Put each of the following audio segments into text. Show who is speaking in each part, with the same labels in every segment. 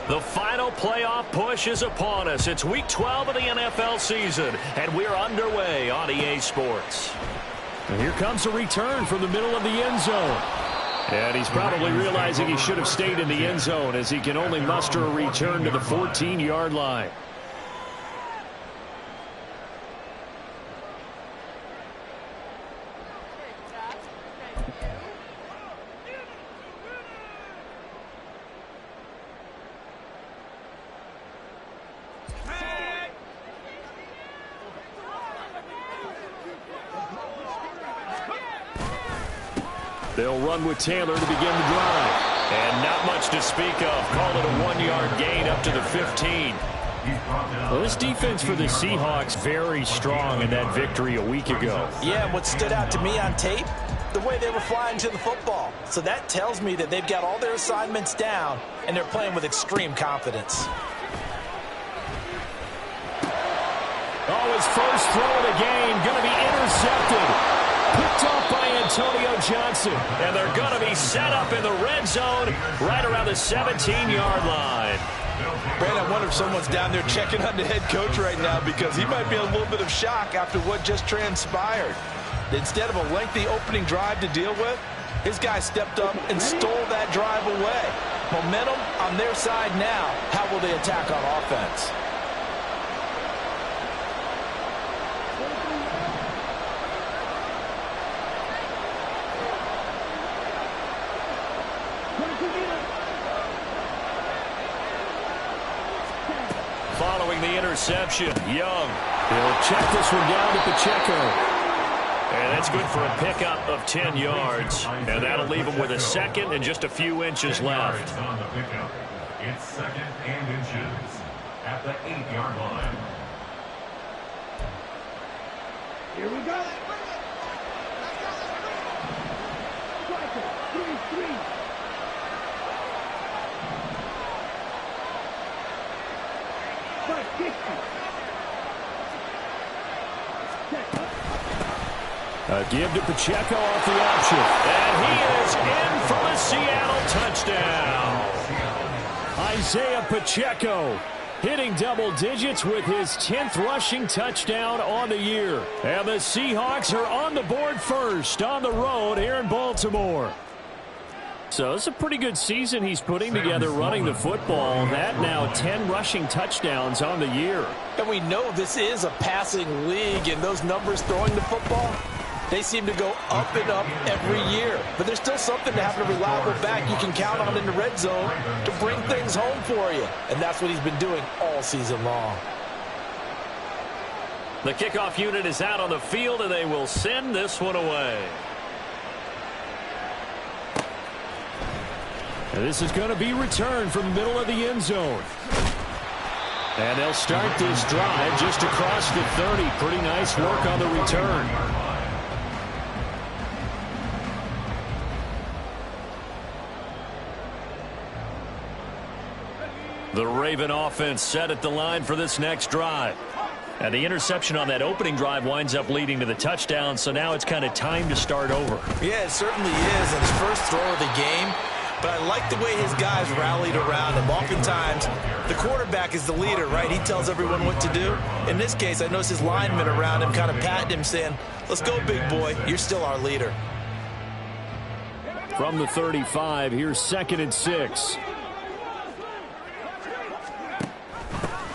Speaker 1: The final playoff push is upon us. It's Week 12 of the NFL season, and we're underway on EA Sports.
Speaker 2: And here comes a return from the middle of the end zone. And he's probably realizing he should have stayed in the end zone as he can only muster a return to the 14-yard line. They'll run with Taylor to begin the drive.
Speaker 1: And not much to speak of. Call it a 1-yard gain up to the 15.
Speaker 2: Well, this defense for the Seahawks very strong in that victory a week ago.
Speaker 3: Yeah, and what stood out to me on tape, the way they were flying to the football. So that tells me that they've got all their assignments down, and they're playing with extreme confidence.
Speaker 2: Oh, his first throw of the game going to be intercepted. Picked off by Antonio Johnson.
Speaker 1: And they're going to be set up in the red zone right around the 17-yard line.
Speaker 3: Brad, I wonder if someone's down there checking on the head coach right now because he might be in a little bit of shock after what just transpired. Instead of a lengthy opening drive to deal with, his guy stepped up and stole that drive away. Momentum on their side now. How will they attack on offense?
Speaker 1: Following the interception, Young.
Speaker 2: He'll check this one down to Pacheco.
Speaker 1: And that's good for a pickup of 10 yards. And that'll leave him with a second and just a few inches left.
Speaker 4: It's second and inches at the 8-yard line.
Speaker 5: Here we go. 3-3.
Speaker 2: A give to Pacheco off the option.
Speaker 1: And he is in for a Seattle touchdown.
Speaker 2: Isaiah Pacheco hitting double digits with his 10th rushing touchdown on the year. And the Seahawks are on the board first on the road here in Baltimore. So it's a pretty good season he's putting together running the football. That now 10 rushing touchdowns on the year.
Speaker 3: And we know this is a passing league, and those numbers throwing the football, they seem to go up and up every year. But there's still something to have a reliable back you can count on in the red zone to bring things home for you. And that's what he's been doing all season long.
Speaker 1: The kickoff unit is out on the field, and they will send this one away.
Speaker 2: And this is going to be returned from the middle of the end zone. And they'll start this drive just across the 30. Pretty nice work on the return.
Speaker 1: The Raven offense set at the line for this next drive. And the interception on that opening drive winds up leading to the touchdown, so now it's kind of time to start over.
Speaker 3: Yeah, it certainly is. And his first throw of the game. But I like the way his guys rallied around him. Oftentimes, the quarterback is the leader, right? He tells everyone what to do. In this case, I noticed his linemen around him kind of patting him, saying, let's go, big boy. You're still our leader.
Speaker 2: From the 35, here's 2nd and 6.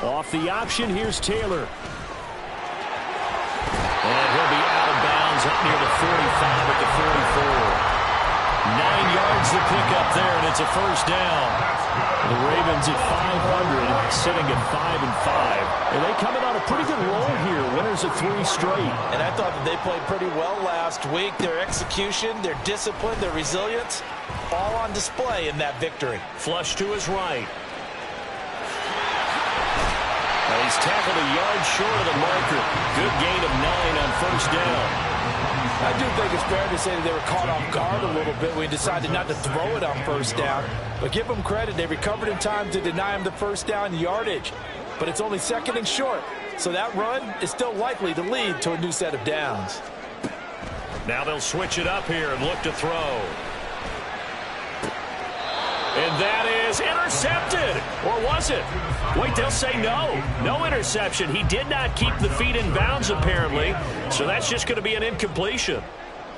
Speaker 2: Off the option, here's Taylor.
Speaker 1: And he'll be out of bounds up near the 45 at the 44. 9 yards to pick up there, and it's a first down. The Ravens at 500, sitting at 5-5.
Speaker 2: And they coming on a pretty good roll here, winners of 3 straight.
Speaker 3: And I thought that they played pretty well last week. Their execution, their discipline, their resilience, all on display in that victory.
Speaker 1: Flush to his right. He's tackled a yard short of the marker. Good gain of 9 on first down.
Speaker 3: I do think it's fair to say that they were caught off guard a little bit. We decided not to throw it on first down. But give them credit. They recovered in time to deny him the first down yardage. But it's only 2nd and short. So that run is still likely to lead to a new set of downs.
Speaker 1: Now they'll switch it up here and look to throw. And that is intercepted. Or
Speaker 2: was it? Wait, they'll say no. No interception. He did not keep the feet in bounds, apparently. So that's just going to be an incompletion.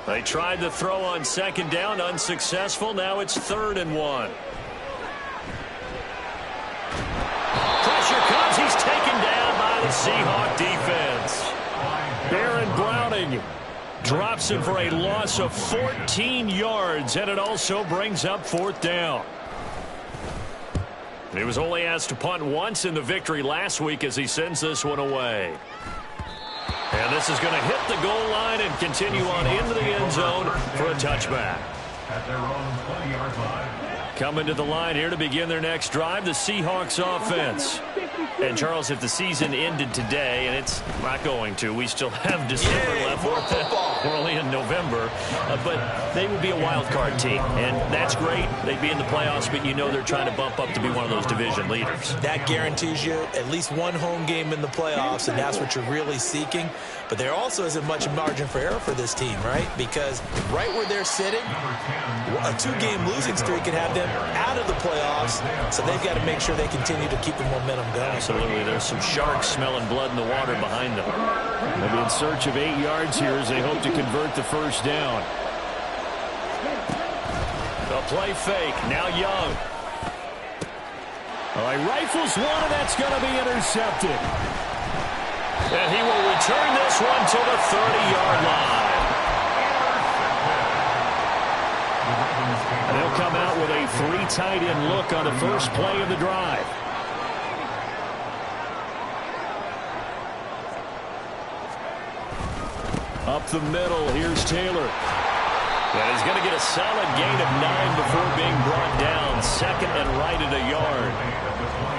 Speaker 2: They tried to throw on second down, unsuccessful. Now it's 3rd and 1. Pressure comes. He's taken down by the Seahawk defense. Baron Browning drops him for a loss of 14 yards, and it also brings up 4th down. He was only asked to punt once in the victory last week as he sends this one away. And this is going to hit the goal line and continue on into the end zone for a touchback.
Speaker 4: At their own 20-yard line.
Speaker 2: Coming to the line here to begin their next drive, the Seahawks offense. And, Charles, if the season ended today, and it's not going to, we still have December left. We're only in November. But they would be a wild card team, and that's great. They'd be in the playoffs, but you know they're trying to bump up to be one of those division leaders.
Speaker 3: That guarantees you at least one home game in the playoffs, and that's what you're really seeking. But there also isn't much margin for error for this team, right? Because right where they're sitting, a 2-game losing streak can have them out of the playoffs, so they've got to make sure they continue to keep the momentum going.
Speaker 2: Absolutely. There's some sharks smelling blood in the water behind them. They'll be in search of 8 yards here as they hope to convert the first down. The play fake. Now Young. All right, rifles one, and that's going to be intercepted. And he will return this one to the 30-yard line. And they'll come out with a 3 tight end look on the first play of the drive. Up the middle, here's Taylor. And he's going to get a solid gain of 9 before being brought down. 2nd and right at a yard.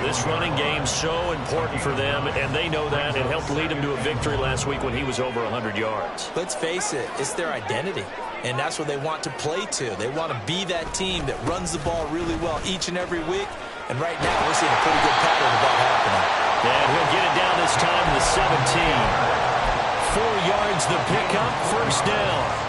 Speaker 2: This running game so important for them, and they know that. It helped lead them to a victory last week when he was over 100 yards.
Speaker 3: Let's face it, it's their identity, and that's what they want to play to. They want to be that team that runs the ball really well each and every week, and right now we're seeing a pretty good pattern of that happening.
Speaker 2: And he'll get it down this time to the 17. 4 yards the pickup, first down.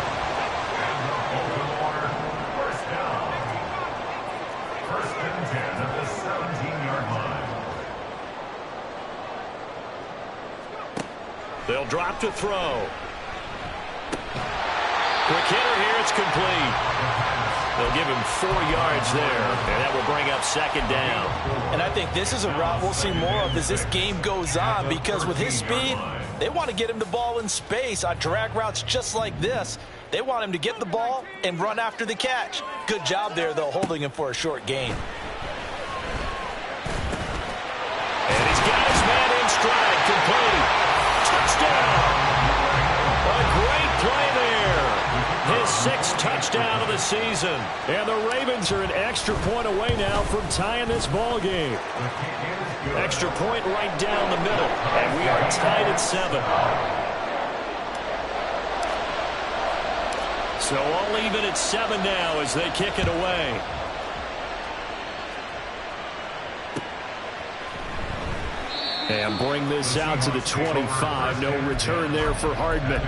Speaker 2: They'll drop to throw. Quick hitter here, it's complete. They'll give him 4 yards there, and that will bring up 2nd down.
Speaker 3: And I think this is a route we'll see more of as this game goes on, because with his speed, they want to get him the ball in space on drag routes just like this. They want him to get the ball and run after the catch. Good job there, though, holding him for a short gain.
Speaker 2: And he's got his man in stride, complete. Touchdown! A great play there. His 6th touchdown of the season. And the Ravens are an extra point away now from tying this ball game. Extra point right down the middle. And we are tied at 7. So all even at 7 now as they kick it away. And bring this out to the 25. No return there for Hardman.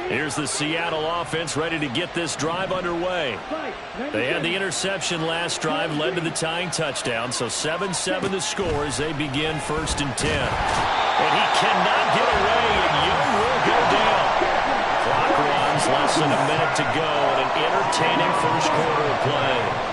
Speaker 2: Here's the Seattle offense ready to get this drive underway. They had the interception last drive, led to the tying touchdown. So 7-7 the score as they begin 1st and 10. And he cannot get away, and Young will go down. Clock runs, less than a minute to go, and an entertaining first quarter of play.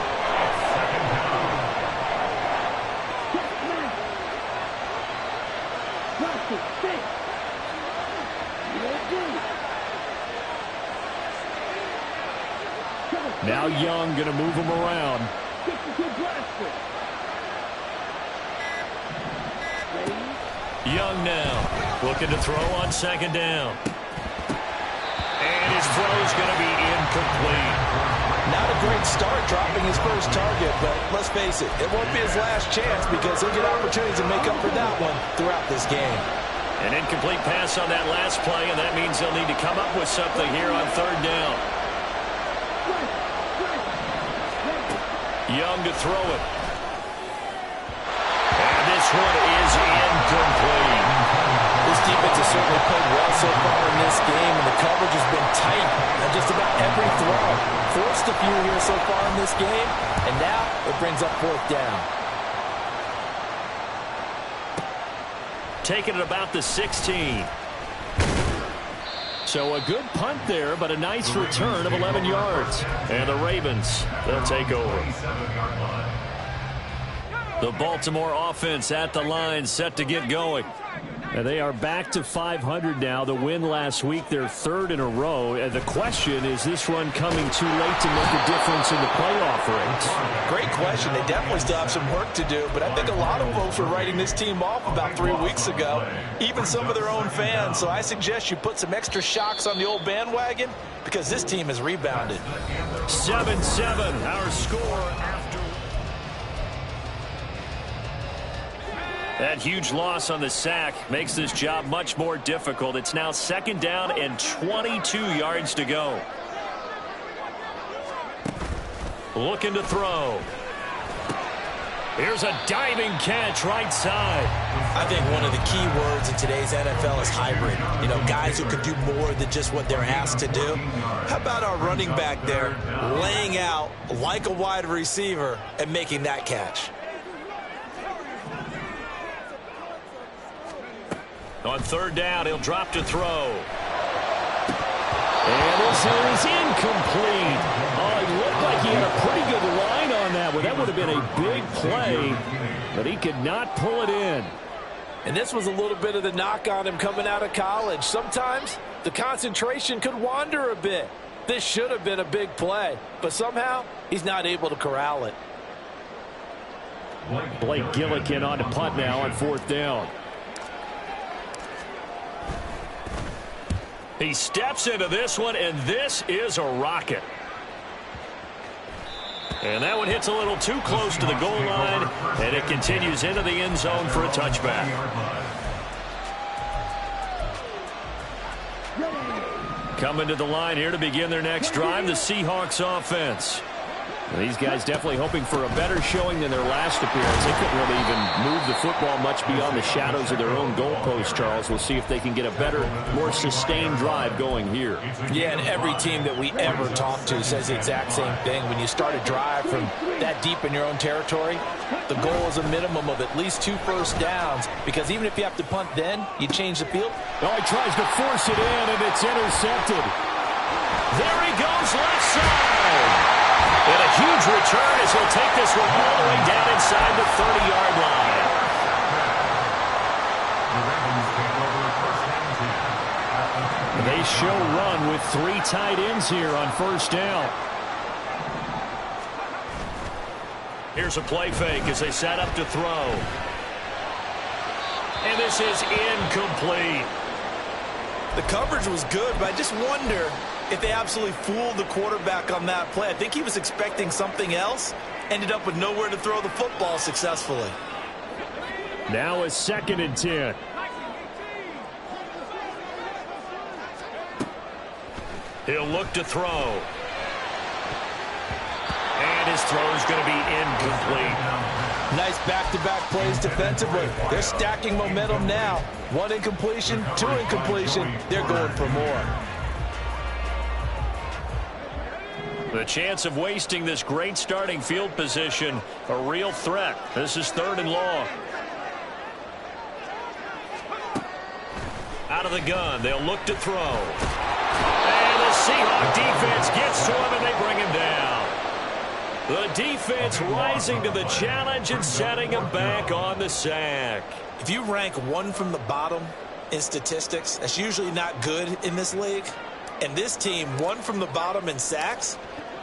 Speaker 2: Now Young going to move him around. Young now looking to throw on 2nd down. And his throw is going to be incomplete.
Speaker 3: Not a great start dropping his first target, but let's face it, it won't be his last chance because he'll get opportunities to make up for that one throughout this game.
Speaker 2: An incomplete pass on that last play, and that means they'll need to come up with something here on 3rd down. Young to throw it. And this one is incomplete.
Speaker 3: This defense has certainly played well so far in this game, and the coverage has been tight on just about every throw. Forced a few here so far in this game, and now it brings up 4th down.
Speaker 2: Taking it about the 16. So a good punt there, but a nice return of 11 yards. And the Ravens, they'll take over. The Baltimore offense at the line, set to get going. And they are back to 500 now. The win last week, their 3rd in a row. And the question, is this run coming too late to make a difference in the playoff race?
Speaker 3: Great question. They definitely still have some work to do, but I think a lot of folks were writing this team off about 3 weeks ago, even some of their own fans. So I suggest you put some extra shocks on the old bandwagon, because this team has rebounded.
Speaker 2: 7-7, our score after. That huge loss on the sack makes this job much more difficult. It's now 2nd down and 22 yards to go. Looking to throw. Here's a diving catch right side.
Speaker 3: I think one of the key words in today's NFL is hybrid. You know, guys who can do more than just what they're asked to do. How about our running back there laying out like a wide receiver and making that catch?
Speaker 2: On 3rd down, he'll drop to throw. And this is incomplete. Oh, it looked like he had a pretty good line on that one. That would have been a big play, but he could not pull it in.
Speaker 6: And this was a little bit of the knock on him coming out of college. Sometimes the concentration could wander a bit. This should have been a big play, but somehow he's not able to corral it.
Speaker 2: Blake Gillikin on to punt now on 4th down. He steps into this one, and this is a rocket. And that one hits a little too close to the goal line, and it continues into the end zone for a touchback. Coming to the line here to begin their next drive, the Seahawks offense. And these guys definitely hoping for a better showing than their last appearance. They couldn't really even move the football much beyond the shadows of their own goalpost, Charles. We'll see if they can get a better, more sustained drive going here.
Speaker 3: Yeah, and every team that we ever talk to says the exact same thing. When you start a drive from that deep in your own territory, the goal is a minimum of at least 2 first downs, because even if you have to punt then, you change the field.
Speaker 2: Oh, he tries to force it in, and it's intercepted. There he goes, left side. And a huge return as he'll take this one all the way down inside the 30-yard line. They show run with 3 tight ends here on 1st down. Here's a play fake as they set up to throw. And this is incomplete.
Speaker 3: The coverage was good, but I just wonder if they absolutely fooled the quarterback on that play. I think he was expecting something else, ended up with nowhere to throw the football successfully.
Speaker 2: Now a 2nd and 10. He'll look to throw. And his throw is going to be incomplete.
Speaker 3: Nice back-to-back plays defensively. They're stacking momentum now. 1 incompletion, 2 incompletion. They're going for more.
Speaker 2: The chance of wasting this great starting field position, a real threat. This is 3rd and long. Out of the gun, they'll look to throw. And the Seahawks defense gets to him, and they bring him down. The defense rising to the challenge and setting him back on the sack.
Speaker 3: If you rank 1 from the bottom in statistics, that's usually not good in this league. And this team, 1 from the bottom in sacks,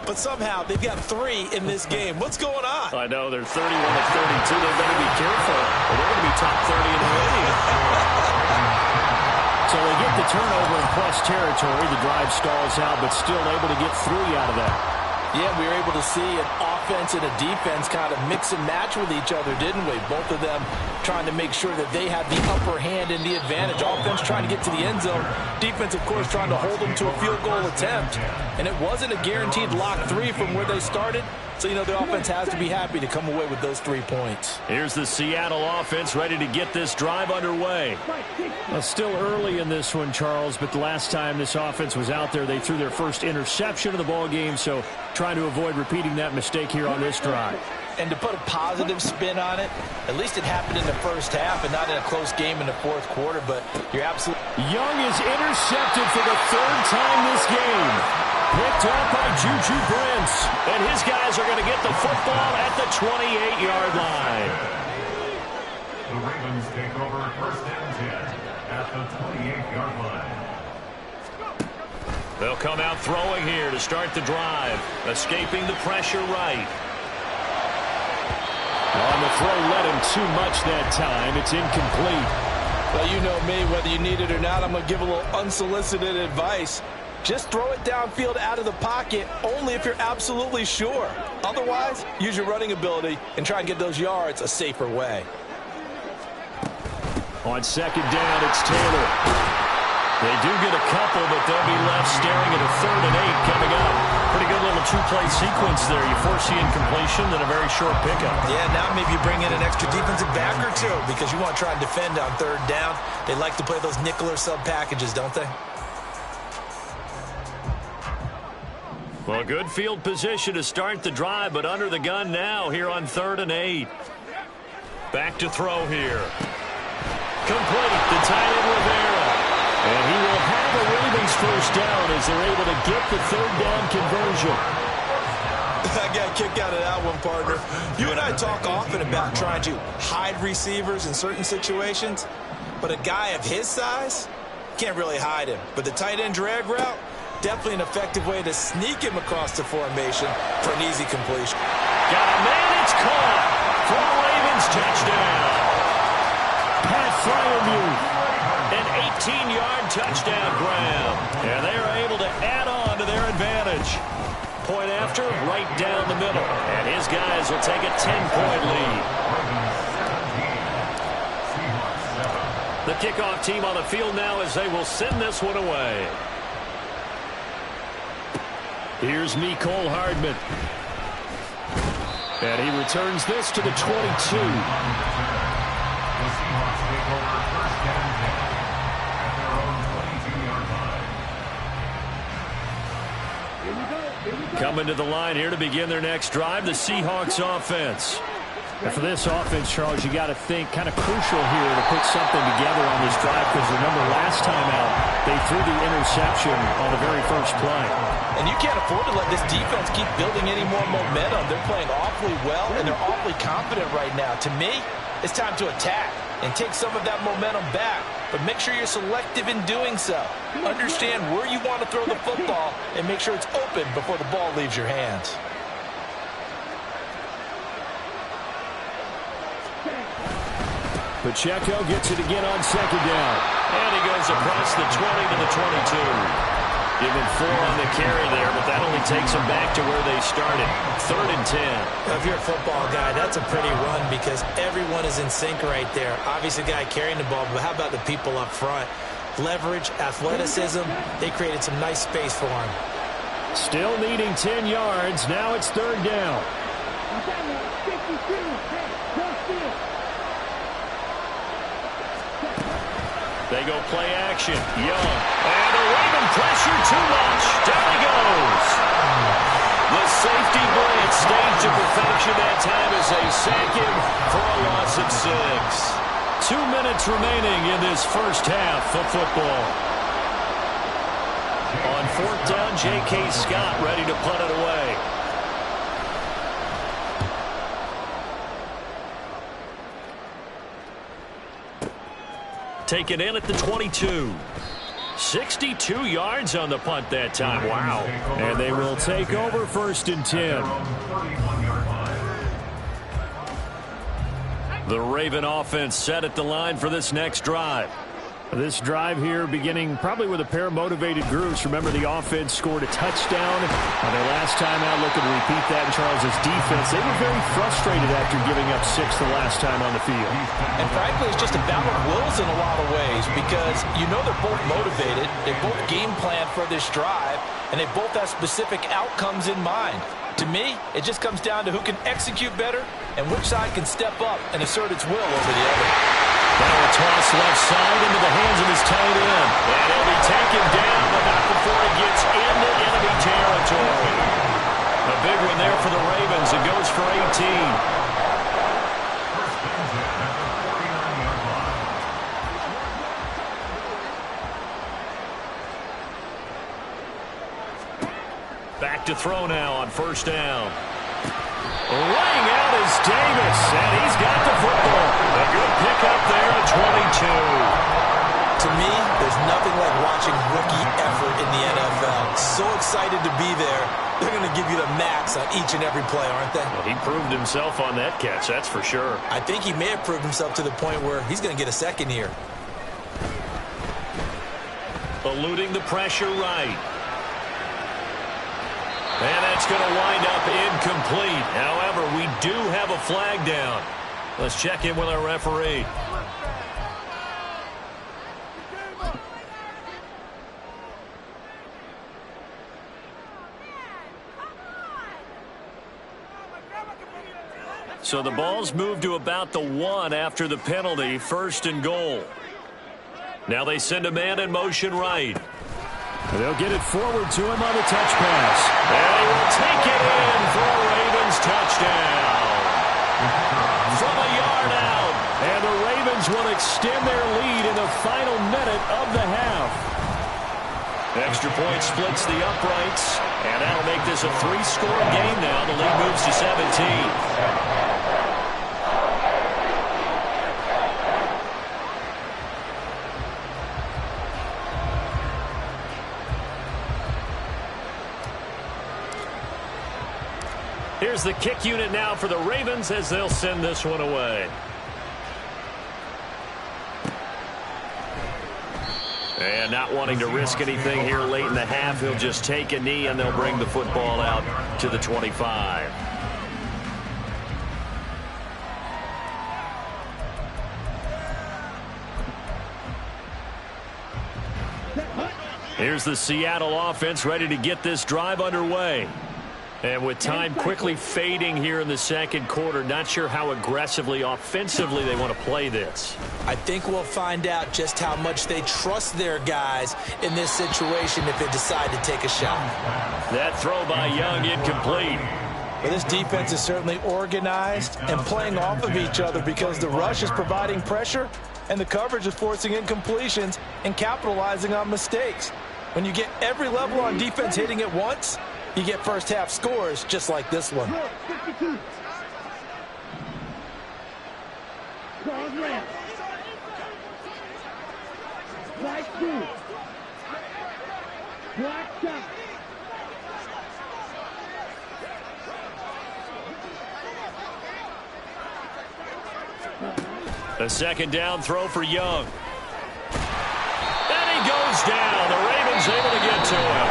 Speaker 3: but somehow they've got 3 in this game. What's going on?
Speaker 2: I know, they're 31 of 32. They better be careful, or they're going to be top 30 in the league. So they get the turnover in plus territory. The drive stalls out, but still able to get 3 out of that.
Speaker 6: Yeah, we were able to see an offense and a defense kind of mix and match with each other, didn't we? Both of them trying to make sure that they had the upper hand and the advantage. Offense trying to get to the end zone. Defense, of course, trying to hold them to a field goal attempt. And it wasn't a guaranteed lock 3 from where they started. So, you know, the offense has to be happy to come away with those 3 points.
Speaker 2: Here's the Seattle offense ready to get this drive underway. Well, still early in this one, Charles, but the last time this offense was out there, they threw their first interception of the ball game, so trying to avoid repeating that mistake here on this drive.
Speaker 6: And to put a positive spin on it, at least it happened in the first half and not in a close game in the fourth quarter, but you're absolutely...
Speaker 2: Young is intercepted for the 3rd time this game. Picked up by Juju Brents. And his guys are going to get the football at the 28-yard line.
Speaker 4: The Ravens take over 1st and 10 at the 28-yard line.
Speaker 2: They'll come out throwing here to start the drive. Escaping the pressure right. On the throw, led him too much that time. It's incomplete.
Speaker 6: Well, you know me, whether you need it or not, I'm going to give a little unsolicited advice. Just throw it downfield out of the pocket only if you're absolutely sure. Otherwise, use your running ability and try and get those yards a safer way.
Speaker 2: On 2nd down, it's Taylor. They do get a couple, but they'll be left staring at a 3rd and 8 coming up. Pretty good little 2-play sequence there. You force the incompletion, then a very short pickup.
Speaker 6: Yeah, now maybe you bring in an extra defensive back or 2 because you want to try and defend on 3rd down. They like to play those nickel or sub packages, don't they?
Speaker 2: Well, good field position to start the drive, but under the gun now here on 3rd and 8. Back to throw here. Complete. The tight end Rivera. And he will have a Ravens 1st down as they're able to get the 3rd down conversion.
Speaker 6: I got a kick out of that one, partner. You and I talk often about trying to hide receivers in certain situations, but a guy of his size can't really hide him. But the tight end drag route, definitely an effective way to sneak him across the formation for an easy completion.
Speaker 2: Got a man, it's caught for a Ravens touchdown. Pat Fryermuth, an 18-yard touchdown grab. And they are able to add on to their advantage. Point after, right down the middle. And his guys will take a 10-point lead. The kickoff team on the field now as they will send this one away. Here's Mecole Hardman. And he returns this to the 22.
Speaker 4: The Seahawks take over 1st and 10 at their own 22-yard line.
Speaker 2: Coming to the line here to begin their next drive, the Seahawks offense. And for this offense, Charles, you got to think kind of crucial here to put something together on this drive because remember last time out, they threw the interception on the very first play.
Speaker 6: And you can't afford to let this defense keep building any more momentum. They're playing awfully well, and they're awfully confident right now. To me, it's time to attack and take some of that momentum back. But make sure you're selective in doing so. Understand where you want to throw the football and make sure it's open before the ball leaves your hands.
Speaker 2: Pacheco gets it again on 2nd down. And he goes across the 20 to the 22. Give him 4 on the carry there, but that only takes them back to where they started. 3rd and 10.
Speaker 6: Now, if you're a football guy, that's a pretty run because everyone is in sync right there. Obviously, the guy carrying the ball, but how about the people up front? Leverage, athleticism, they created some nice space for him.
Speaker 2: Still needing 10 yards. Now it's 3rd down. They go play action. Young. And a Raven pressure too much. Down he goes. The safety blitz staged to perfection that time as they sack him for a loss of 6. 2 minutes remaining in this first half of football. On 4th down, J.K. Scott ready to punt it away. Take it in at the 22. 62 yards on the punt that time. Wow. And they will take over 1st and 10. The Raven offense set at the line for this next drive. This drive here beginning probably with a pair of motivated groups. Remember, the offense scored a touchdown on their last time out. Looking to repeat that in Charles's defense. They were very frustrated after giving up 6 the last time on the field.
Speaker 6: And frankly, it's just a battle of wills in a lot of ways because you know they're both motivated. They both game plan for this drive, and they both have specific outcomes in mind. To me, it just comes down to who can execute better and which side can step up and assert its will over the other.
Speaker 1: Now a toss left side into the hands of his tight end. And he'll be taken down, but not before he gets into enemy territory. A big one there for the Ravens. It goes for 18. Back to throw now on first down. Laying out is Davis, and he's got the football. A good pickup there at 22.
Speaker 6: To me, there's nothing like watching rookie effort in the NFL. So excited to be there. They're going to give you the max on each and every play, aren't they?
Speaker 1: Well, he proved himself on that catch, that's for sure.
Speaker 6: I think he may have proved himself to the point where he's going to get a second here.
Speaker 1: Eluding the pressure right. And that's going to wind up incomplete. However, we do have a flag down. Let's check in with our referee. So the ball's moved to about the 1 after the penalty, 1st and goal. Now they send a man in motion right.
Speaker 2: They'll get it forward to him on the touch pass.
Speaker 1: And he will take it in for a Ravens touchdown. From a yard out.
Speaker 2: And the Ravens will extend their lead in the final minute of the half.
Speaker 1: Extra point splits the uprights. And that'll make this a 3-score game now. The lead moves to 17. Here's the kick unit now for the Ravens as they'll send this one away. And not wanting to risk anything here late in the half, he'll just take a knee and they'll bring the football out to the 25. Here's the Seattle offense ready to get this drive underway. And with time quickly fading here in the second quarter, not sure how aggressively, offensively they want to play this.
Speaker 6: I think we'll find out just how much they trust their guys in this situation if they decide to take a shot.
Speaker 1: That throw by Young incomplete.
Speaker 6: Well, this defense is certainly organized and playing off of each other because the rush is providing pressure and the coverage is forcing incompletions and capitalizing on mistakes. When you get every level on defense hitting at once, you get first half scores just like this one.
Speaker 1: A second down throw for Young. And he goes down. The Ravens able to get to him.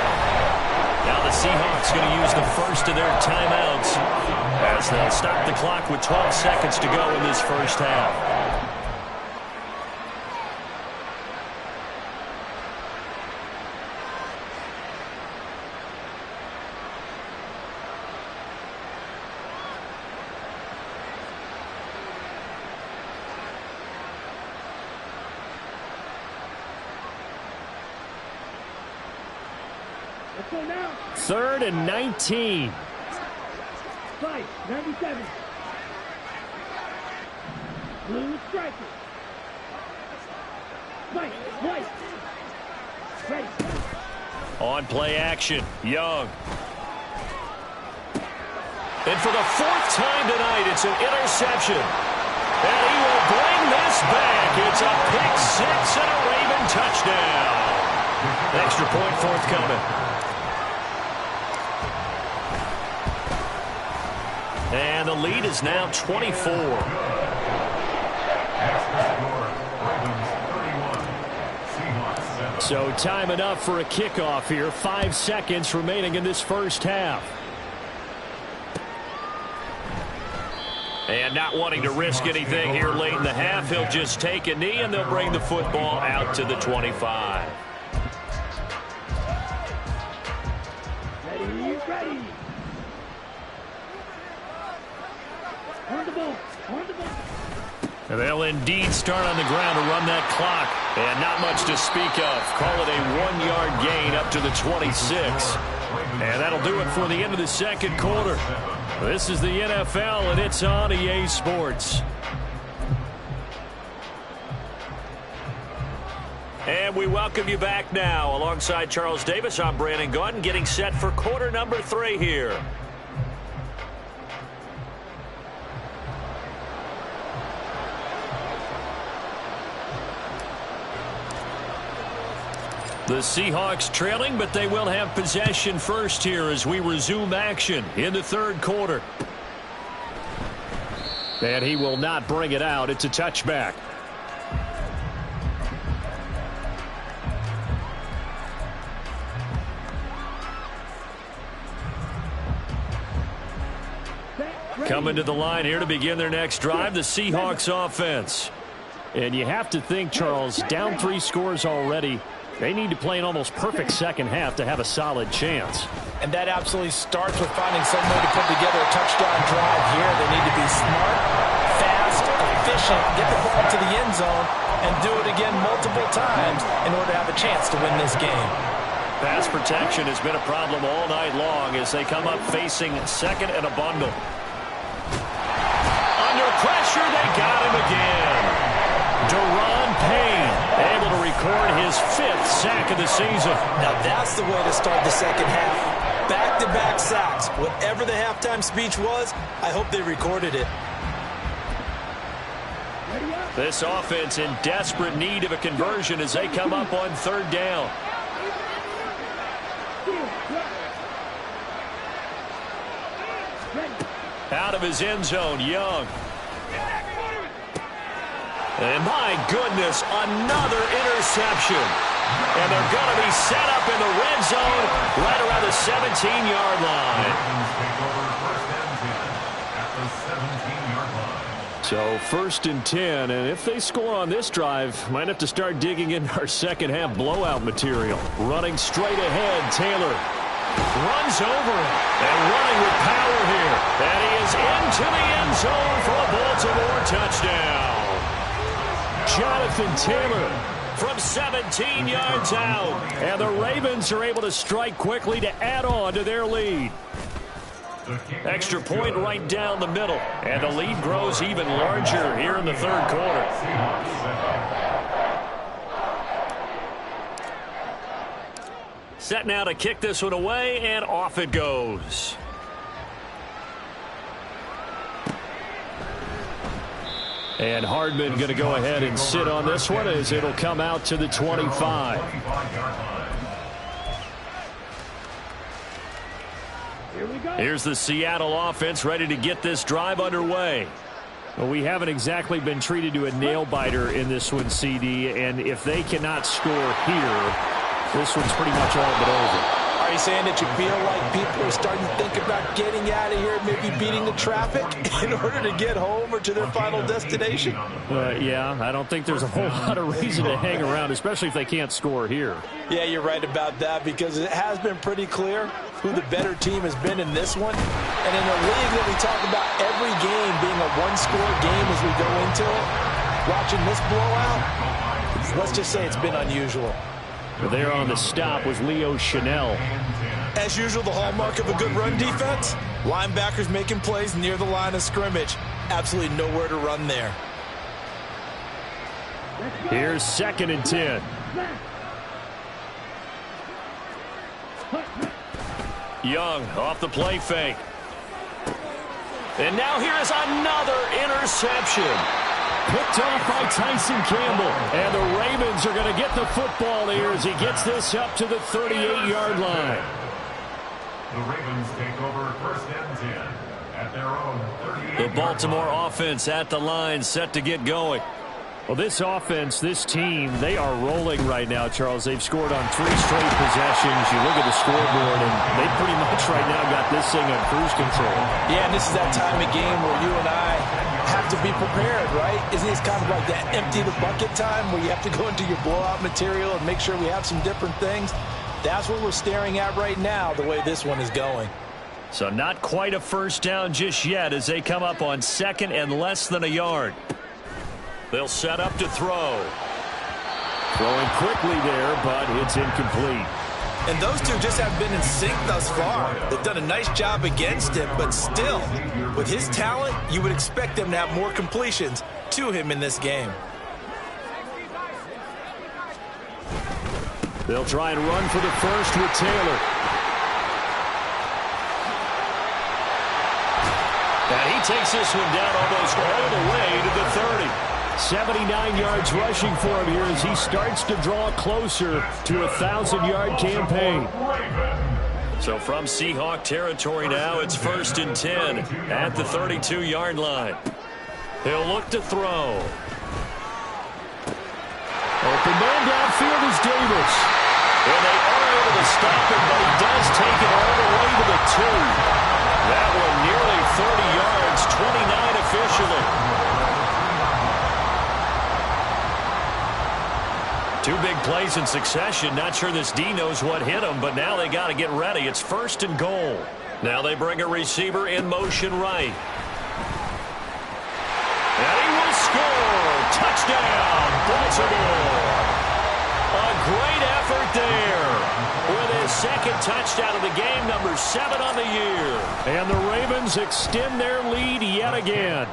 Speaker 1: Now the Seahawks going to use the first of their timeouts as they'll stop the clock with 12 seconds to go in this first half.
Speaker 2: Third and 19.
Speaker 5: Fight, 97. Blue striker. Fight, white. Ready.
Speaker 1: On play action, Young. And for the 4th time tonight, it's an interception. And he will bring this back. It's a pick 6 and a Raven touchdown. Extra point forthcoming. And the lead is now 24.
Speaker 2: So time enough for a kickoff here. 5 seconds remaining in this first half.
Speaker 1: And not wanting to risk anything here late in the half, he'll just take a knee, and they'll bring the football out to the 25.
Speaker 5: Ready. On the ball.
Speaker 1: And they'll indeed start on the ground to run that clock. And not much to speak of. Call it a 1-yard gain up to the 26. And that'll do it for the end of the second quarter. This is the NFL, and it's on EA Sports. And we welcome you back now. Alongside Charles Davis, I'm Brandon Gaudin, getting set for quarter number 3 here. The Seahawks trailing, but they will have possession first here as we resume action in the third quarter.
Speaker 2: And he will not bring it out. It's a touchback.
Speaker 1: Coming to the line here to begin their next drive, the Seahawks offense.
Speaker 2: And you have to think, Charles, down 3 scores already. They need to play an almost perfect second half to have a solid chance.
Speaker 6: And that absolutely starts with finding some way to put together a touchdown drive here. They need to be smart, fast, efficient, get the ball to the end zone, and do it again multiple times in order to have a chance to win this game.
Speaker 1: Pass protection has been a problem all night long as they come up facing second and a bundle. Under pressure, they got him again. Daron Payne able to record his 5th sack of the season.
Speaker 6: Now that's the way to start the second half. Back-to-back sacks. Whatever the halftime speech was, I hope they recorded it.
Speaker 1: This offense in desperate need of a conversion as they come up on 3rd down. Out of his end zone, Young. And my goodness, another interception. And they're going to be set up in the red zone right around the 17-yard line.
Speaker 2: So 1st and 10, and if they score on this drive, might have to start digging in our second half blowout material. Running straight ahead, Taylor runs over it and running with power here.
Speaker 1: And he is into the end zone for a Baltimore touchdown.
Speaker 2: Jonathan Taylor
Speaker 1: from 17 yards out.
Speaker 2: And the Ravens are able to strike quickly to add on to their lead.
Speaker 1: Extra point right down the middle. And the lead grows even larger here in the third quarter. Set now to kick this one away, and off it goes.
Speaker 2: And Hardman going to go ahead and sit on this one as it'll come out to the 25.
Speaker 1: Here's the Seattle offense ready to get this drive underway.
Speaker 2: Well, we haven't exactly been treated to a nail-biter in this one, CD, and if they cannot score here, this one's pretty much all but over.
Speaker 6: Are you saying that you feel like people are starting to think about getting out of here, maybe beating the traffic in order to get home or to their final destination?
Speaker 2: Yeah, I don't think there's a whole lot of reason to hang around, especially if they can't score here.
Speaker 6: Yeah, you're right about that because it has been pretty clear who the better team has been in this one. And in a league that we talk about every game being a one-score game as we go into it, watching this blowout, let's just say it's been unusual.
Speaker 2: There on the stop was Leo Chanel.
Speaker 6: As usual, the hallmark of a good run defense, linebackers making plays near the line of scrimmage. Absolutely nowhere to run there.
Speaker 2: Here's 2nd and 10.
Speaker 1: Young off the play fake. And now here is another interception.
Speaker 2: Picked off by Tyson Campbell. And the Ravens are going to get the football here as he gets this up to the 38-yard line.
Speaker 4: The Ravens take over 1st and 10 at their own 38-yard line.
Speaker 1: The Baltimore offense at the line, set to get going.
Speaker 2: Well, this offense, this team, they are rolling right now, Charles. They've scored on 3 straight possessions. You look at the scoreboard, and they pretty much right now got this thing on cruise control.
Speaker 6: Yeah, and this is that time of game where you and I have to be prepared, right? Isn't this kind of like that empty the bucket time where you have to go into your blowout material and make sure we have some different things? That's what we're staring at right now, the way this one is going.
Speaker 1: So not quite a first down just yet as they come up on 2nd and less than a yard. They'll set up to throw.
Speaker 2: Throwing quickly there, but it's incomplete.
Speaker 6: And those two just haven't been in sync thus far. They've done a nice job against him, but still, with his talent, you would expect them to have more completions to him in this game.
Speaker 2: They'll try and run for the first with Taylor.
Speaker 1: And he takes this one down almost all the way to the 30.
Speaker 2: 79 yards rushing for him here as he starts to draw closer to a 1,000-yard campaign.
Speaker 1: So from Seahawk territory now, it's 1st and 10 at the 32-yard line. He'll look to throw.
Speaker 2: Open man downfield is Davis.
Speaker 1: And they are able to stop him, but he does take it all the way to the 2. That one nearly 30 yards, 29 officially. 2 big plays in succession. Not sure this D knows what hit him, but now they got to get ready. It's 1st and goal. Now they bring a receiver in motion right. And he will score. Touchdown, Baltimore. A great effort there. With his 2nd touchdown of the game, number 7 on the year.
Speaker 2: And the Ravens extend their lead yet again.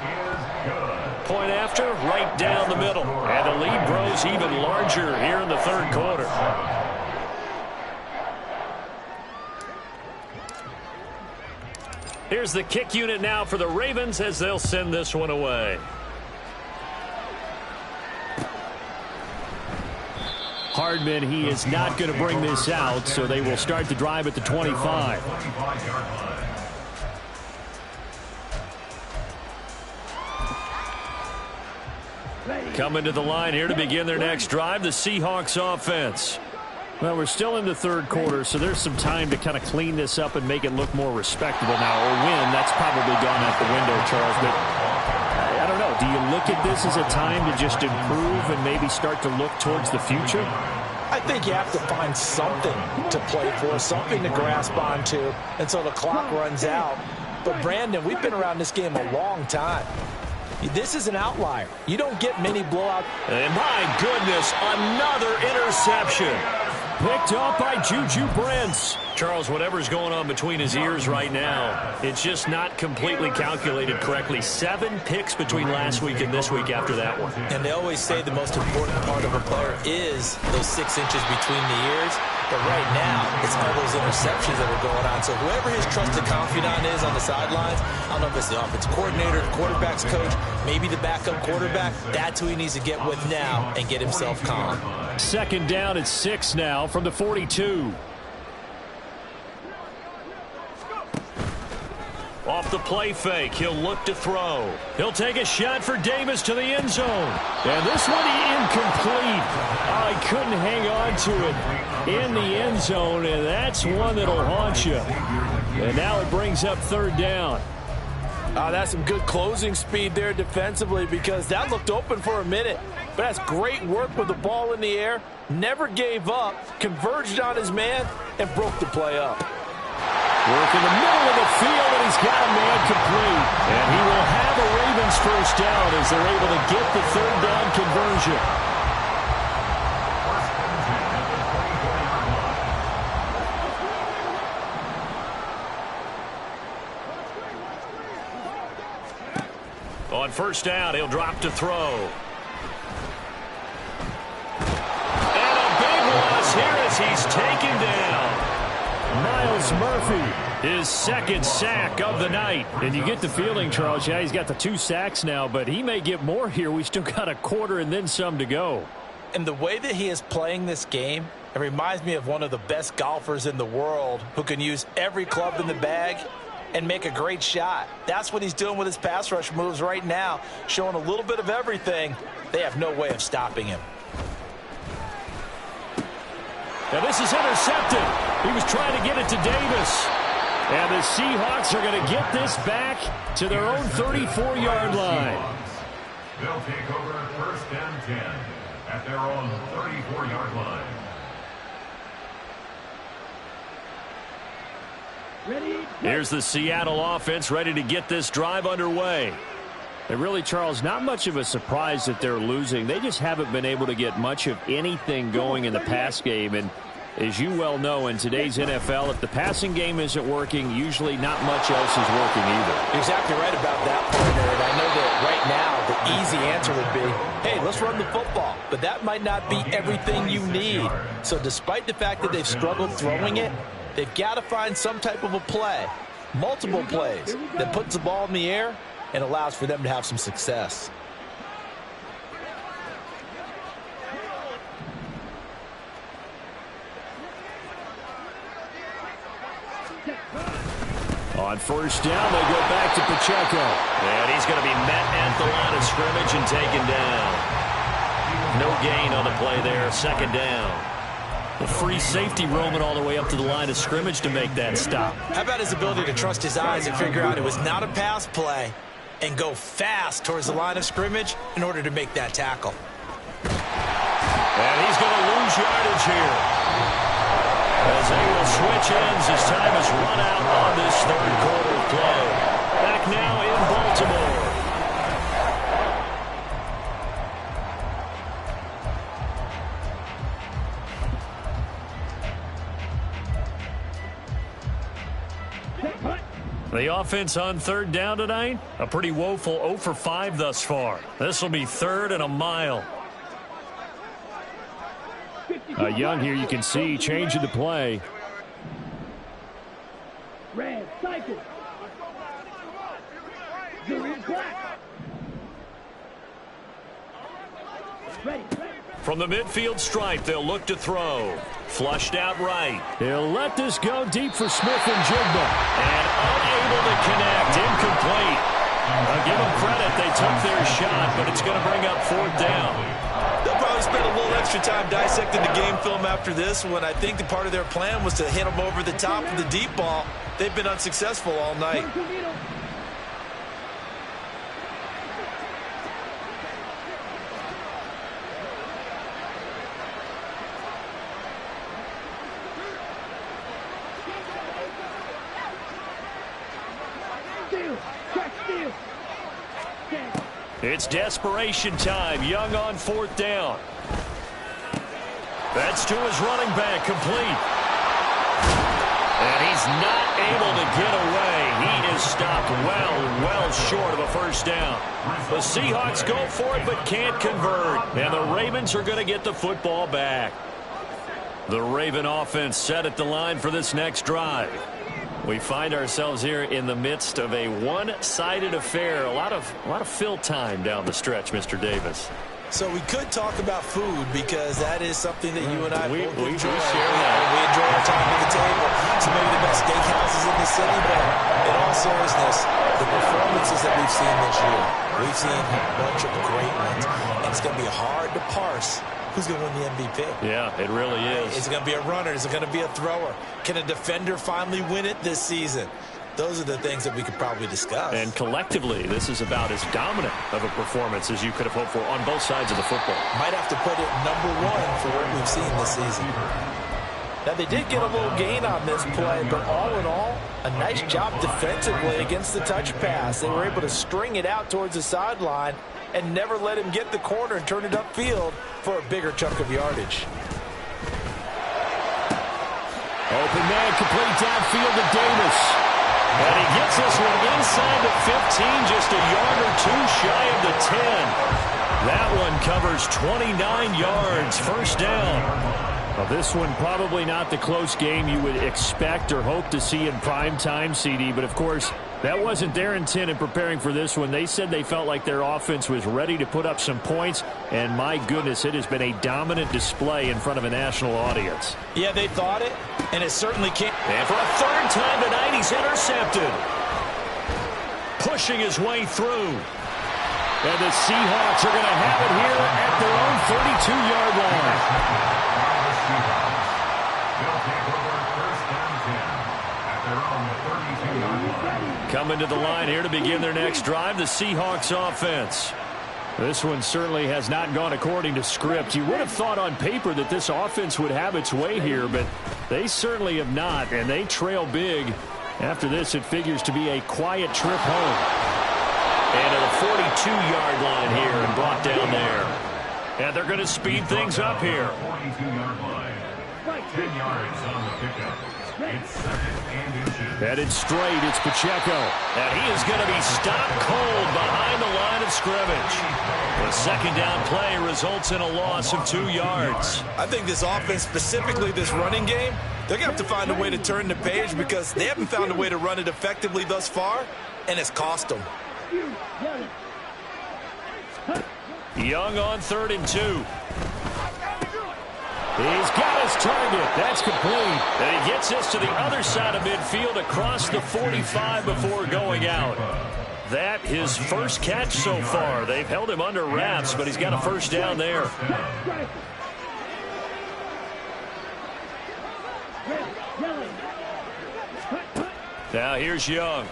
Speaker 1: Point after, right down the middle. And the lead grows even larger here in the 3rd quarter. Here's the kick unit now for the Ravens as they'll send this one away.
Speaker 2: Hardman, he is not going to bring this out, so they will start the drive at the 25.
Speaker 1: Coming to the line here to begin their next drive, the Seahawks offense.
Speaker 2: Well, we're still in the 3rd quarter, so there's some time to kind of clean this up and make it look more respectable now. Or win, that's probably gone out the window, Charles. But I don't know. Do you look at this as a time to just improve and maybe start to look towards the future?
Speaker 6: I think you have to find something to play for, something to grasp onto until the clock runs out. But, Brandon, we've been around this game a long time. This is an outlier. You don't get many blowouts.
Speaker 1: And my goodness, another interception.
Speaker 2: Picked up by Juju Brents.
Speaker 1: Charles, whatever's going on between his ears right now, it's just not completely calculated correctly. 7 picks between last week and this week after that one.
Speaker 6: And they always say the most important part of a player is those 6 inches between the ears. But right now, it's all those interceptions that are going on. So whoever his trusted confidant is on the sidelines, I don't know if it's the offensive coordinator, the quarterback's coach, maybe the backup quarterback, that's who he needs to get with now and get himself calm.
Speaker 2: 2nd down at 6 now from the 42.
Speaker 1: Off the play fake, he'll look to throw. He'll take a shot for Davis to the end zone.
Speaker 2: And this one incomplete. Oh, he couldn't hang on to it in the end zone, and that's one that'll haunt you. And now it brings up 3rd down.
Speaker 6: That's some good closing speed there defensively because that looked open for a minute. But that's great work with the ball in the air. Never gave up, converged on his man, and broke the play up.
Speaker 2: Work in the middle of the field, and he's got a man complete. And he will have a Ravens first down as they're able to get the 3rd down conversion.
Speaker 1: On 1st down, he'll drop to throw. And a big loss here as he's taken down.
Speaker 2: Myles Murphy.
Speaker 1: His 2nd sack of the night.
Speaker 2: And you get the feeling, Charles, yeah, he's got the 2 sacks now, but he may get more here. We still got a quarter and then some to go.
Speaker 6: And the way that he is playing this game, it reminds me of one of the best golfers in the world who can use every club in the bag and make a great shot. That's what he's doing with his pass rush moves right now, showing a little bit of everything. They have no way of stopping him.
Speaker 2: Now this is intercepted. He was trying to get it to Davis. And the Seahawks are going to get this back to their own 34-yard line.
Speaker 4: They'll take over first and 10 at their own 34-yard line.
Speaker 2: Here's the Seattle offense ready to get this drive underway. And really, Charles, not much of a surprise that they're losing. They just haven't been able to get much of anything going in the pass game. And as you well know, in today's NFL, if the passing game isn't working, usually not much else is working either.
Speaker 6: You're exactly right about that, partner. And I know that right now the easy answer would be, hey, let's run the football. But that might not be everything you need. So despite the fact that they've struggled throwing it, they've got to find some type of a play, multiple plays, that puts the ball in the air and allows for them to have some success.
Speaker 2: On first down, they go back to Pacheco.
Speaker 1: And he's going to be met at the line of scrimmage and taken down. No gain on the play there, second down.
Speaker 2: The free safety roaming all the way up to the line of scrimmage to make that stop.
Speaker 6: How about his ability to trust his eyes and figure out it was not a pass play and go fast towards the line of scrimmage in order to make that tackle.
Speaker 1: And he's going to lose yardage here, as they will switch ends as time has run out on this third quarter play. Back now in Baltimore.
Speaker 2: The offense on third down tonight, a pretty woeful 0 for 5 thus far. This will be third and a mile. Young here, you can see, changing the play.
Speaker 5: Red, cycle. Green, black. Ready.
Speaker 2: From the midfield stripe, they'll look to throw. Flushed out right. He'll let this go deep for Smith and Jigba.
Speaker 1: And unable to connect, incomplete. I'll give them credit, they took their shot, but it's going to bring up fourth down.
Speaker 3: They'll probably spend a little extra time dissecting the game film after this one. I think the part of their plan was to hit them over the top of the deep ball. They've been unsuccessful all night.
Speaker 2: It's desperation time. Young on fourth down. That's to his running back, complete.
Speaker 1: And he's not able to get away. He is stopped well short of a first down.
Speaker 2: The Seahawks go for it but can't convert. And the Ravens are going to get the football back. The Raven offense set at the line for this next drive. We find ourselves here in the midst of a one-sided affair. A lot of fill time down the stretch, Mr. Davis.
Speaker 6: So we could talk about food because that is something that you and I both enjoy.
Speaker 2: We share that.
Speaker 6: We enjoy our time at the table. So maybe the best steakhouses in the city, but in all seriousness, the performances that we've seen this year, we've seen a bunch of great ones, and it's going to be hard to parse who's going to win the MVP.
Speaker 2: Yeah, it really is.
Speaker 6: Is it going to be a runner? Is it going to be a thrower? Can a defender finally win it this season? Those are the things that we could probably discuss.
Speaker 2: And collectively, this is about as dominant of a performance as you could have hoped for on both sides of the football.
Speaker 6: Might have to put it #1 for what we've seen this season. Now, they did get a little gain on this play, but all in all, a nice job defensively against the touch pass. They were able to string it out towards the sideline and never let him get the corner and turn it upfield for a bigger chunk of yardage.
Speaker 2: Open man, complete downfield to Davis.
Speaker 1: And he gets this one inside the 15, just a yard or two shy of the 10.
Speaker 2: That one covers 29 yards, first down. Well, this one probably not the close game you would expect or hope to see in prime time, CD, but of course, That wasn't their intent in preparing for this one. They said they felt like their offense was ready to put up some points, and my goodness, it has been a dominant display in front of a national audience.
Speaker 3: Yeah, they thought it, and it certainly can't.
Speaker 1: And for a third time tonight, he's intercepted. Pushing his way through.
Speaker 2: And the Seahawks are going to have it here at their own 32-yard line.
Speaker 4: They'll take over first down 10 at their own 32-yard line.
Speaker 1: Coming to the line here to begin their next drive, the Seahawks offense.
Speaker 2: This one certainly has not gone according to script. You would have thought on paper that this offense would have its way here, but they certainly have not, and they trail big. After this, it figures to be a quiet trip home.
Speaker 1: And to the 42-yard line here and brought down there. And they're going to speed things up here.
Speaker 4: 42-yard line. 10 yards on the pickup. It's second and inches.
Speaker 2: Headed straight, it's Pacheco.
Speaker 1: And he is going to be stopped cold behind the line of scrimmage. The second down play results in a loss of 2 yards.
Speaker 3: I think this offense, specifically this running game, they're going to have to find a way to turn the page because they haven't found a way to run it effectively thus far, and it's cost them.
Speaker 1: Young on 3rd and 2.
Speaker 2: He's got his target. That's complete.
Speaker 1: And he gets this to the other side of midfield across the 45 before going out. That his first catch so far. They've held him under wraps, but he's got a first down there. Now here's Young.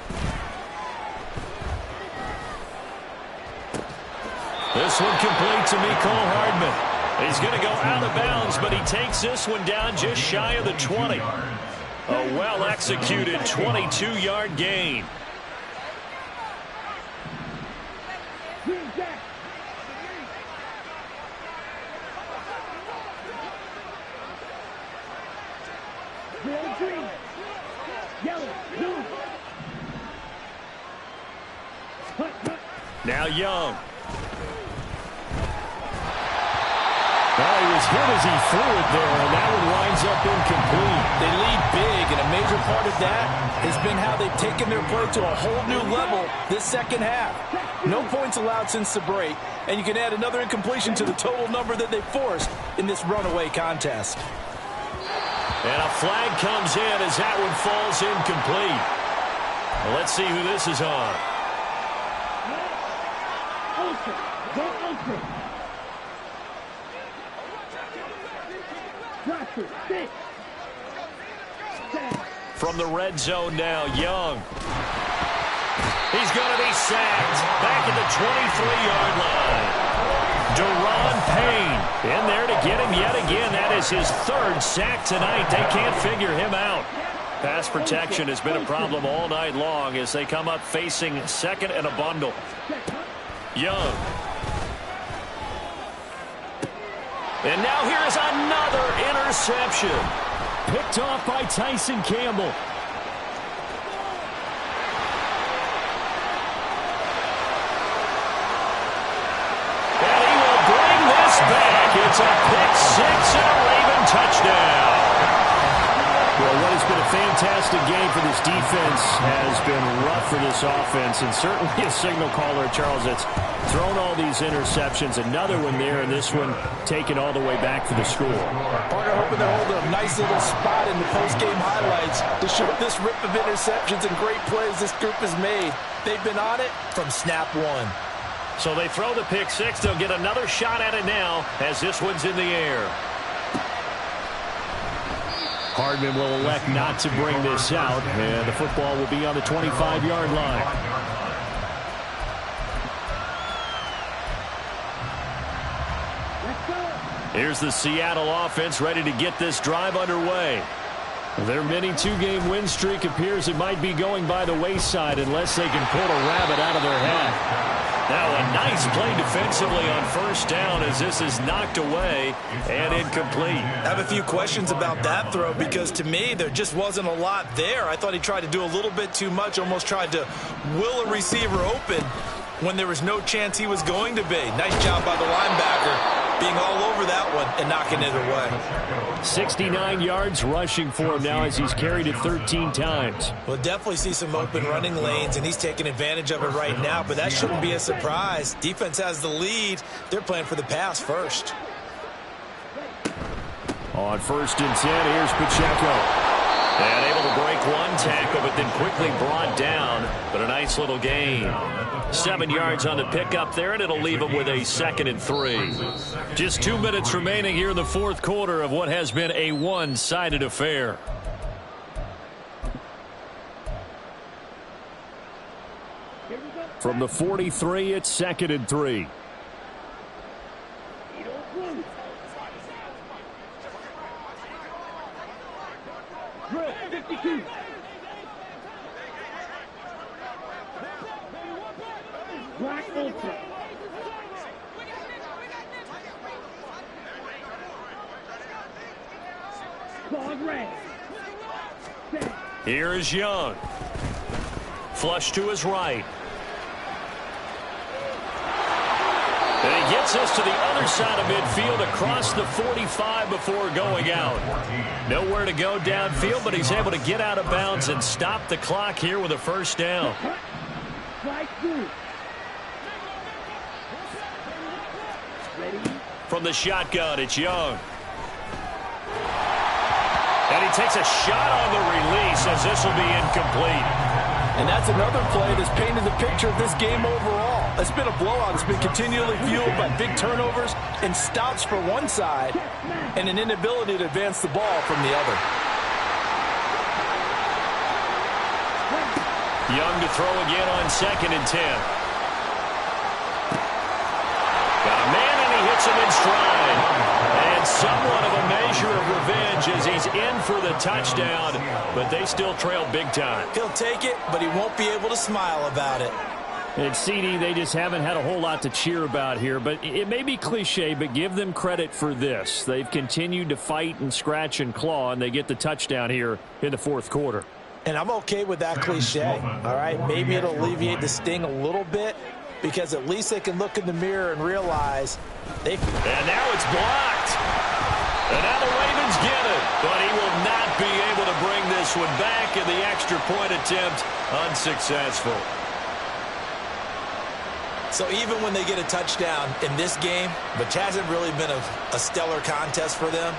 Speaker 1: This one complete to Mecole Hardman. He's going to go out of bounds, but he takes this one down just shy of the 20. A well-executed 22-yard gain. Now Young.
Speaker 2: Well, he was hit as he threw it there, and that one winds up incomplete.
Speaker 6: They lead big, and a major part of that has been how they've taken their play to a whole new level this second half. No points allowed since the break, and you can add another incompletion to the total number that they forced in this runaway contest.
Speaker 1: And a flag comes in as that one falls incomplete. Well, let's see who this is on. From the red zone now, Young. He's going to be sacked back at the 23-yard line. Deron Payne in there to get him yet again. That is his third sack tonight. They can't figure him out. Pass protection has been a problem all night long as they come up facing second and a bundle. Young. And now here's another interception.
Speaker 2: Picked off by Tyson Campbell.
Speaker 1: And he will bring this back. It's a pick six and a Raven touchdown.
Speaker 2: Well, what has been a fantastic game for this defense has been rough for this offense, and certainly a signal caller, Charles, that's thrown all these interceptions. Another one there, and this one taken all the way back for the score.
Speaker 6: Partner hoping they're holding a nice little spot in the post-game highlights to show this rip of interceptions and great plays this group has made. They've been on it from snap one.
Speaker 1: So they throw the pick six. They'll get another shot at it now as this one's in the air.
Speaker 2: Hardman will elect not to bring this out, and the football will be on the 25-yard line.
Speaker 1: Here's the Seattle offense ready to get this drive underway.
Speaker 2: Their mini two-game win streak appears it might be going by the wayside unless they can pull a rabbit out of their hat.
Speaker 1: Now a nice play defensively on first down as this is knocked away and incomplete.
Speaker 3: I have a few questions about that throw because to me there just wasn't a lot there. I thought he tried to do a little bit too much, almost tried to will a receiver open when there was no chance he was going to be. Nice job by the linebacker being all over that one and knocking it away.
Speaker 2: 69 yards rushing for him now as he's carried it 13 times.
Speaker 6: We'll definitely see some open running lanes, and he's taking advantage of it right now, but that shouldn't be a surprise. Defense has the lead. They're playing for the pass first.
Speaker 2: On 1st and 10, here's Pacheco.
Speaker 1: And able to break one tackle, but then quickly brought down. But a nice little gain. 7 yards on the pickup there, and it'll leave him with a 2nd and 3.
Speaker 2: Just 2 minutes remaining here in the 4th quarter of what has been a one-sided affair. From the 43, it's 2nd and 3.
Speaker 5: 52. Black Ultra. Claude Red.
Speaker 2: Here is Young. Flush to his right.
Speaker 1: And he gets us to the other side of midfield across the 45 before going out. Nowhere to go downfield, but he's able to get out of bounds and stop the clock here with a 1st down. From the shotgun, it's Young. And he takes a shot on the release as this will be incomplete.
Speaker 6: And that's another play that's painted the picture of this game overall. It's been a blowout. It's been continually fueled by big turnovers and stops for one side and an inability to advance the ball from the other.
Speaker 1: Young to throw again on 2nd and 10. Got a man, and he hits him in stride. And somewhat of a measure of revenge as he's in for the touchdown, but they still trail big time.
Speaker 6: He'll take it, but he won't be able to smile about it.
Speaker 2: And CD, they just haven't had a whole lot to cheer about here, but it may be cliche, but give them credit for this. They've continued to fight and scratch and claw, and they get the touchdown here in the 4th quarter.
Speaker 6: And I'm okay with that cliche, all right? Maybe it'll alleviate the sting a little bit, because at least they can look in the mirror and realize they...
Speaker 1: And now it's blocked. And now the Ravens get it, but he will not be able to bring this one back, and the extra point attempt unsuccessful.
Speaker 6: So even when they get a touchdown in this game, which hasn't really been a stellar contest for them,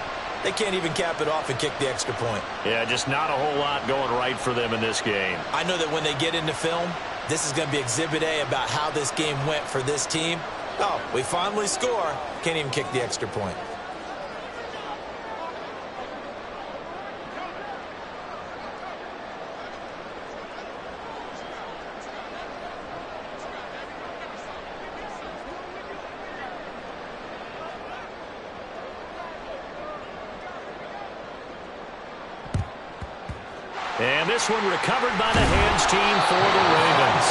Speaker 6: they can't even cap it off and kick the extra point.
Speaker 1: Yeah, just not a whole lot going right for them in this game.
Speaker 6: I know that when they get into film, this is going to be Exhibit A about how this game went for this team. Oh, we finally score. Can't even kick the extra point.
Speaker 1: And this one recovered by the hands team for the Ravens.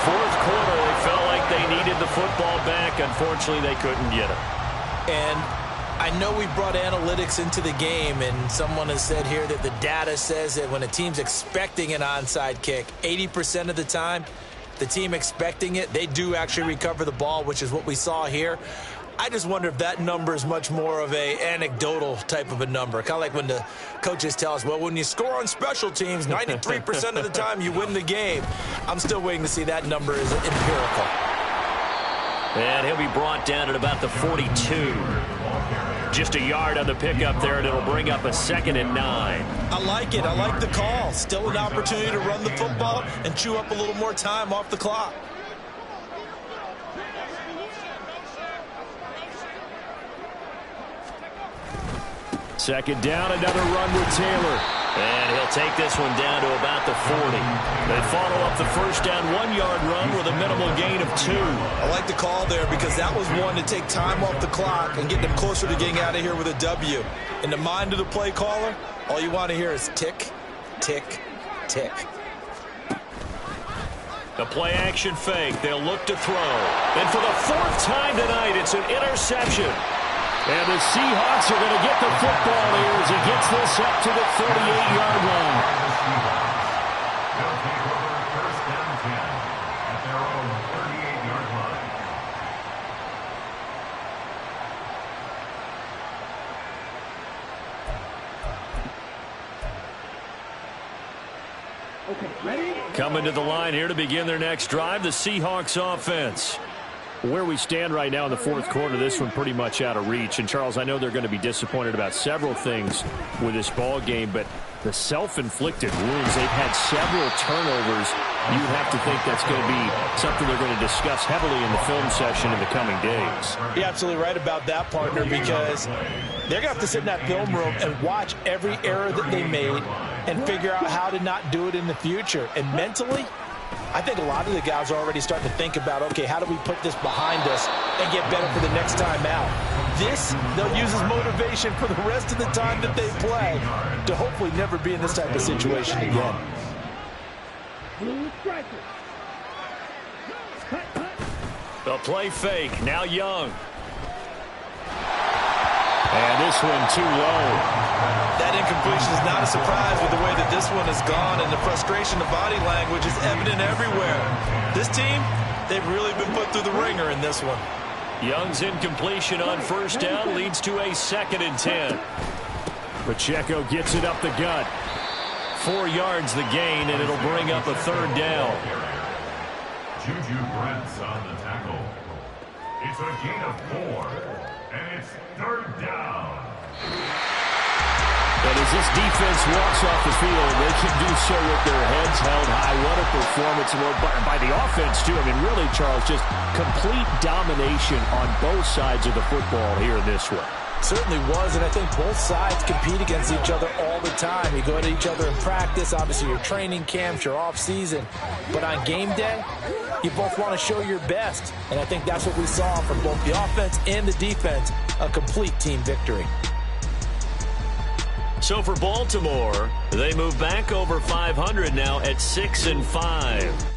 Speaker 1: 4th quarter, they felt like they needed the football back. Unfortunately, they couldn't get it.
Speaker 6: And I know we brought analytics into the game, and someone has said here that the data says that when a team's expecting an onside kick, 80% of the time, the team expecting it, they do actually recover the ball, which is what we saw here. I just wonder if that number is much more of a anecdotal type of a number. Kind of like when the coaches tell us, well, when you score on special teams, 93% of the time you win the game. I'm still waiting to see that number is empirical.
Speaker 1: And he'll be brought down at about the 42. Just a yard on the pickup there, and it'll bring up a 2nd and 9.
Speaker 6: I like it. I like the call. Still an opportunity to run the football and chew up a little more time off the clock.
Speaker 2: Second down, another run with Taylor.
Speaker 1: And he'll take this one down to about the 40. They follow up the 1st down 1-yard run with a minimal gain of 2.
Speaker 6: I like the call there because that was one to take time off the clock and get them closer to getting out of here with a W. In the mind of the play caller, all you want to hear is tick, tick, tick.
Speaker 1: The play action fake. They'll look to throw. And for the 4th time tonight, it's an interception.
Speaker 2: And the Seahawks are going to get the football here as he gets this up to the 38-yard line.
Speaker 4: They'll take over 1st down 10 at their own 38-yard line.
Speaker 5: Okay, ready?
Speaker 2: Coming to the line here to begin their next drive, the Seahawks offense. Where we stand right now in the fourth quarter, this one pretty much out of reach. And, Charles, I know they're going to be disappointed about several things with this ball game, but the self-inflicted wounds, they've had several turnovers. You have to think that's going to be something they're going to discuss heavily in the film session in the coming days.
Speaker 6: You're absolutely right about that, partner, because they're going to have to sit in that film room and watch every error that they made and figure out how to not do it in the future. And mentally, I think a lot of the guys are already starting to think about, okay, how do we put this behind us and get better for the next time out? This, they'll use as motivation for the rest of the time that they play to hopefully never be in this type of situation again.
Speaker 5: Blue striker. Cut, cut.
Speaker 2: The play fake, now Young. And this one too low.
Speaker 3: That incompletion is not a surprise with the way that this one has gone, and the frustration of body language is evident everywhere. This team, they've really been put through the ringer in this one.
Speaker 2: Young's incompletion on first down leads to a 2nd and 10. Pacheco gets it up the gut. 4 yards the gain, and it'll bring up a 3rd down.
Speaker 4: Juju Brents on the tackle. It's a gain of 4, and it's 3rd down.
Speaker 2: And as this defense walks off the field, they can do so with their heads held high. What a performance by the offense, too. I mean, really, Charles, just complete domination on both sides of the football here in this one.
Speaker 6: Certainly was, and I think both sides compete against each other all the time. You go to each other in practice, obviously your training camps, your off-season. But on game day, you both want to show your best. And I think that's what we saw from both the offense and the defense, a complete team victory.
Speaker 2: So for Baltimore, they move back over 500 now at 6-5.